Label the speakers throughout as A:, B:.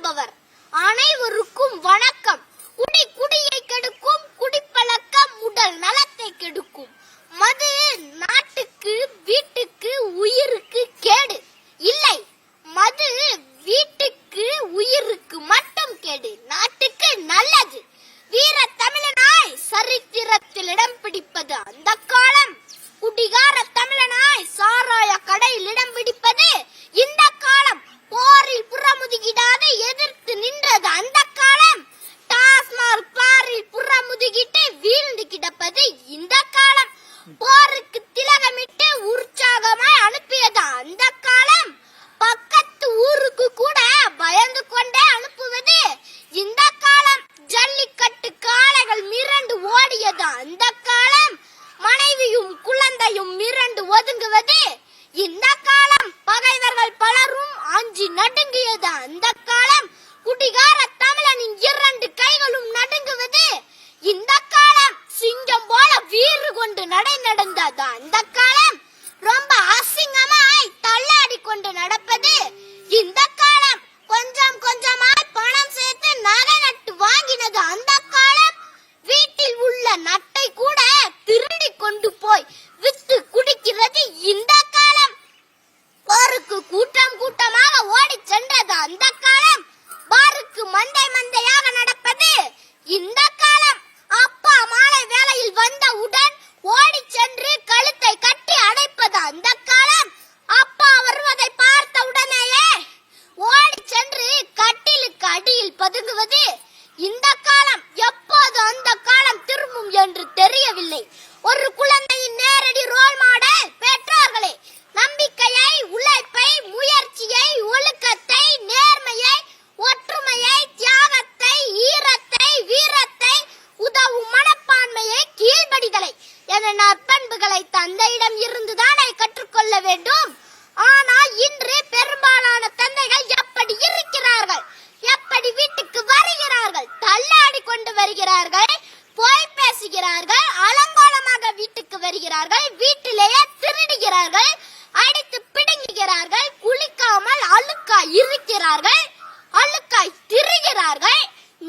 A: வாழ்பவர். அனைவருக்கும் வணக்கம். குடி குடியை கெடுக்கும், குடிப்பழக்கம் உடல் நலத்தை கெடுக்கும். மது நாட்டுக்கு, வீட்டுக்கு, உயிருக்கு கேடு இல்லை. மது வீட்டுக்கு, உயிருக்கு மட்டும் கேடு, நாட்டுக்கு நல்லது. வீர தமிழனாய் சரித்திரத்தில் இடம் பிடிப்பது அந்த காலம். குடிகார தமிழனாய் சாராய கடையில் இடம் பிடிப்பது இந்த காலம். போரில் புறமுதுகிடாது எதிர்த்து நின்றது அந்த காலம். டாஸ்மாக் பாரில் புறமுதுகிட்டு வீழ்ந்து கிடப்பது இந்த காலம். போருக்கு திலகமிட்டு உற்சாகமாய் அனுப்பியது அந்த காலம். பக்கத்து ஊருக்கு கூட பயந்து கொண்டே அனுப்புவது இந்த காலம். ஜல்லிக்கட்டு காளைகள் மிரண்டு ஓடியது அந்த காலம். மனைவியும் குழந்தையும் மிரண்டு ஒதுங்குவது இந்த காலம். பகைவர்கள் பலரும் அஞ்சி நடுங்கியது அந்த காலம். குடிகார தமிழனின் 2 கைகளும் நடுங்குவது இந்த காலம். சிங்கம் போல வீறு கொண்டு நடந்தது அந்த காலம். ரொம்ப அசிங்கமாய் தள்ளாடி கொண்டு நடப்பது இந்த காலம். கொஞ்சம் கொஞ்சமாய் பணம் சேர்த்து நகை நட்டு வாங்கினது அந்த காலம். வீட்டில் உள்ள நட்டை கூட திருடி கொண்டு போய் வித்து குடிக்கிறது இந்த காலம். போருக்கு கூட்டம் கூட்டமாக ஓடி சென்றது அந்த காலம். பாருக்கு மந்தை மந்தையாக நடப்பது இந்த காலம். அப்பா மாலை வேளையில் வந்தவுடன் ஓடி சென்று கழுத்தை கட்டி அடைப்பது அந்த காலம். அப்பா வருவதை பார்த்த உடனேயே ஓடி சென்று கட்டிலுக்கு அடியில் பதுங்குவது இந்த காலம். எப்போது அந்த காலம் திரும்பும் என்று தெரியவில்லை. ஒரு குழந்தையின் நேரடி ரோல் மாடல் பெற்றோர்களே. நம்பிக்கையை, உழைப்பை, முயற்சியை, ஒழுக்கத்தை, நேர்மையை, ஒற்றுமையை, தியாகத்தை, ஈரத்தை, வீரத்தை, உதவும் மனப்பான்மையை, கீழ்படிதலை என நற்பண்புகளை தந்தையிடம் இருந்துதானே கற்றுக்கொள்ள வேண்டும். ஆனால் இன்று பெரும்பாலான தந்தைகள் எப்படி இருக்கிறார்கள்? எப்படி வீட்டுக்கு வருகிறார்கள்? தள்ளாடி கொண்டு வருகிறார்கள், போய் பேசுகிறார்கள், அலங்கோலமாக வீட்டுக்கு வருகிறார்கள், வீட்டிலேயே திருடுகிறார்கள், அடித்து பிடுங்குகிறார்கள், குளிக்காமல் அழுக்காய் இருக்கிறார்கள், அழுக்காய் திரிகிறார்கள்,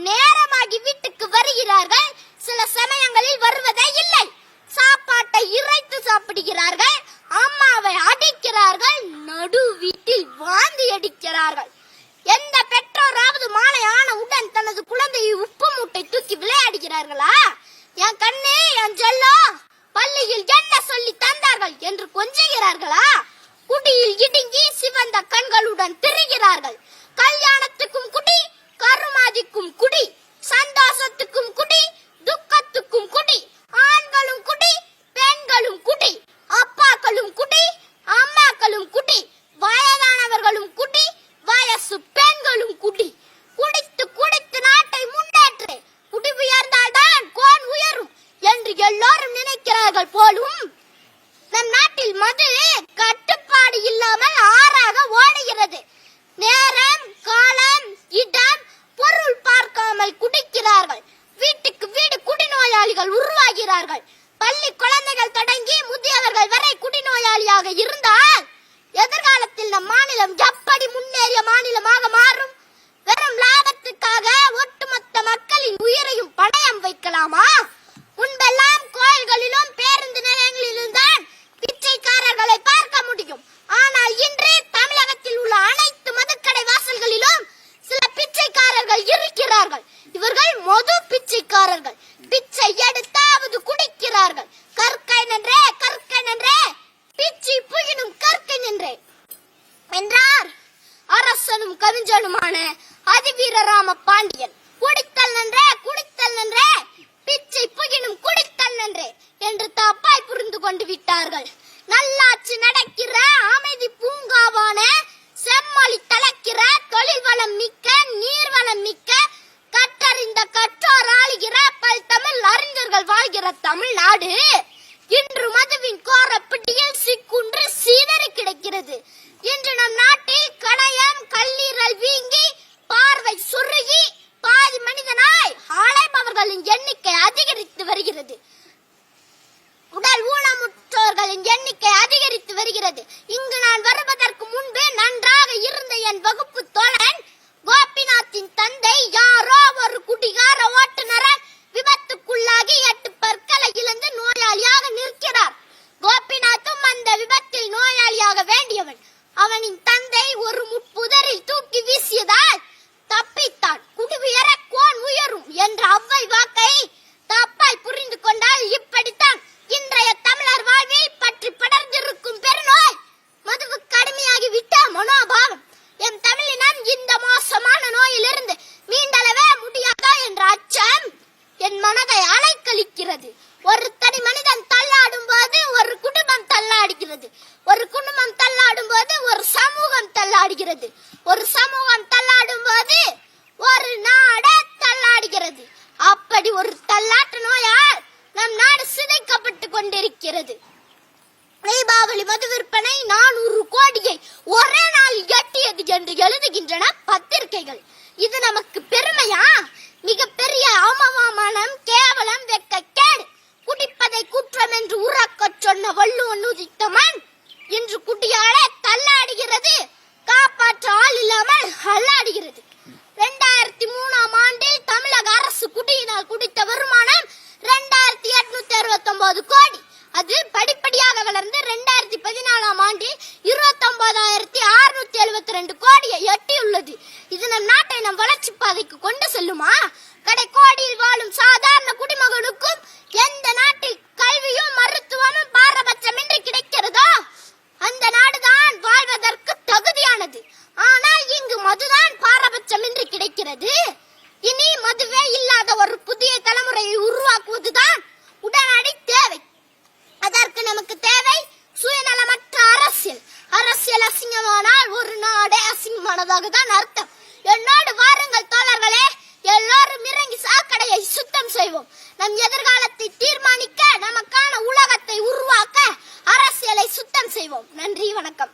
A: நேரமாகி வீட்டுக்கு வருகிறார்கள், சில சமயங்களில் வருவதே இல்லை, சாப்பாட்டை இறைத்து சாப்பிடுகிறார்கள், அம்மாவை அடிக்கிறார்கள், நடு வீட்டில் வாந்தி அடிக்கிறார்கள். எந்த பெற்றோராவது மாலை ஆன உடன் தனது குழந்தையை உப்பு மூட்டை தூக்கி விளையாடுகிறார்களா? என் கண்ணே, என் செல்லோ, பள்ளியில் என்ன சொல்லி தந்தார்கள் என்று கொஞ்சுகிறார்களா? குடியில் இடுங்கி சிவந்த கண்களுடன் திரிகிறார்கள். கல்யாணத்துக்கும் குடி, கருமாதிக்கும் குடி, சந்தோஷத்துக்கும் குடி, துக்கத்துக்கும் குடி, ஆண்களும் குடி, பெண்களும் குடி, அப்பாக்களும் குடி, அம்மாக்களும் குடி, வயதானவர்களும் குடி, வயசு பெண்களும் குடி. குடித்து குடித்து நாட்டை முன்னேற்று, குடி உயர்ந்தால்தான் கோன் உயரும் என்று எல்லோரும் நினைக்கிறார்கள் போலும். நம் நாட்டில் மது கட்டுப்பாடு இல்லாமல் ஆறாக ஓடுகிறது. நேரம், காலம், இடம், பொருள் பார்க்காமல் குடிக்கிறார்கள். வீட்டுக்கு வீடு குடிநோயாளிகள் உருவாகிறார்கள். பள்ளி குழந்தைகள் தொடங்கி முதியவர்கள் வரை குடிநோயாளியாக இருந்தால் எதிர்காலத்தில் நம் மாநிலம் எப்படி முன்னேறிய மாநிலமாக மாறும்? வெறும் லாபத்துக்காக ஒட்டுமொத்த மக்களின் உயிரையும் பணயம் வைக்கலாமா? முன்பெல்லாம் கோயில்களிலும் பேருந்து நிலையங்களிலும் தான் பிச்சைக்காரர்களை பார்க்க முடியும். ஆனால் இன்று தமிழகத்தில் உள்ள அனைத்து மதுக்கடை வாசல்களிலும் சில பிச்சைக்காரர்கள் இருக்கிறார்கள். இவர்கள் மது பிச்சைக்காரர்கள். பிச்சை எடுத்தாவது குடிக்கிறார்கள். கற்கை நன்றே, கற்கை நன்றே, பிச்சை புகினும் கற்கை நன்றே என்றார் அரசனும் கவிஞனுமான அதிவீரராம பாண்டியன். குடித்தல் நன்றே, குடித்தல் நன்றே, பிச்சை புகினும் குடித்தல் நன்றே என்று தப்பாய் புரிந்து கொண்டு விட்டார்கள். நல்லாட்சி நடக்கிற அமைதி பூங்காவான, செம்மொழி தலைக்கிற, தொழில் வளம் மிக்க, நீர்வளம் மிக்க, கற்றறிந்த கற்றோர் ஆளுகிற பல் தமிழ் அறிஞர்கள் வாழ்கிற தமிழ்நாடு இன்று மதுவின் கோர பிடியில் சிக்குன்று சீதறி கிடக்கிறது. இன்று நம் நாட்டில் கணையம், கல்லீரல் வீங்கி, பார்வை சுருகி, பாதி மனிதனாய் அலைபவர்களின் எண்ணிக்கை அதிகரித்து வருகிறது. உடல் ஊனமுற்றோர்களின் எண்ணிக்கை அதிகரித்து வருகிறது. இங்கு நான் வருவதற்கு முன்பு நன்றாக இருந்த என் வகுப்பு தோழன் கோபிநாத் கோபிநாத்தின் தந்தை யாரோ ஒரு குடிகார ஓட்டுநரால் விபத்துக்குள்ளாகி 8 பற்களை இழந்து நோயாளியாக நிற்கிறார். கோபிநாத்தும் அந்த விபத்தில் நோயாளியாக வேண்டியவன். அவனின் தந்தை ஒரு முட்புதரில் தூக்கி வீசியதால் தப்பித்தான். குடியுயர கோன் உயரும் என்ற அவ்வை வாக்கை தப்பாய் புரிந்து கொண்டால் இப்படித்தான் இன்றைய தமிழர் வாழ்வில் பற்றி படர்ந்திருக்கும் பெருநோய் மதுவுக்கு அடிமையாகி விட்ட மனோபாவம். எம் தமிழினம் இந்த மோசமான நோயிலிருந்து மீண்டளவே முடியாதா என்ற அச்சம் என் மனதை அலைக்கழிக்கிறது. ஒரு தனி மனிதன் தள்ளாடும் போது ஒரு குடும்பம் தள்ளாடுகிறது. ஒரு குடும்பம் தள்ளாடும் போது ஒரு சமூகம் தள்ளாடுகிறது. ஒரு சமூகம் தள்ளாடும் போது ஒரு நாடே தள்ளாடுகிறது. அப்படி ஒரு தள்ளாட்டு நோயால் நம் நாடு சிதைக்கப்பட்டு கொண்டிருக்கிறது. தீபாவளி மது விற்பனை 400 கோடியை ஒரே நாள் எட்டியது என்று எழுதுகின்றன பத்திரிகைகள். இது நமக்கு பெருமையா? மிகப்பெரிய அவமானம், கேவலம், வெட்கக்கேடு. குடிப்பதை குற்றம் என்று உறக்கச் சொன்ன வள்ளுவன் உதித்த மண் இன்று குடியாலே தள்ளாடுகிறது. காப்பாற்ற ஆள் இல்லாமல் அல்லாடுகிறது. 2003ஆம் ஆண்டில் தமிழக அரசு குடியினால் குடித்த வருமானம் 2869 கோடி. அது படிப்படியாக வளர்ந்து 2014ஆம் ஆண்டில் 29,672 கோடியை எட்டியுள்ளது. இது நம் நாட்டை நம் வளர்ச்சி பாதைக்கு கொண்டு செல்லுமா? கடைக்கோடியில் வாழும் சாதாரண குடிமகனுக்கும் எந்த நாட்டில் கல்வியும் மருத்துவமும் பாரபட்சமின்றி கிடைக்கிறதோ அந்த நாடுதான் வாழ்வதற்கு தகுதியானது. ஆனால் இங்கு மதுதான் பாரபட்சமின்றி கிடைக்கிறது. இனி மதுவே இல்லாத ஒரு புதிய தலைமுறையை உருவாக்குவதுதான் உடனடி தேவை. அதற்கு நமக்கு தேவை சுயநலமற்ற அரசியல். அரசியல் அசிங்கமானால் ஒரு நாடே அசிங்கமானதாக தான் அர்த்தம். என்னோடு வாருங்கள் தோழர்களே, எல்லோரும் இறங்கி சாக்கடையை சுத்தம் செய்வோம். நம் எதிர்காலத்தை தீர்மானிக்க, நமக்கான உலகத்தை உருவாக்க அரசியலை சுத்தம் செய்வோம். நன்றி, வணக்கம்.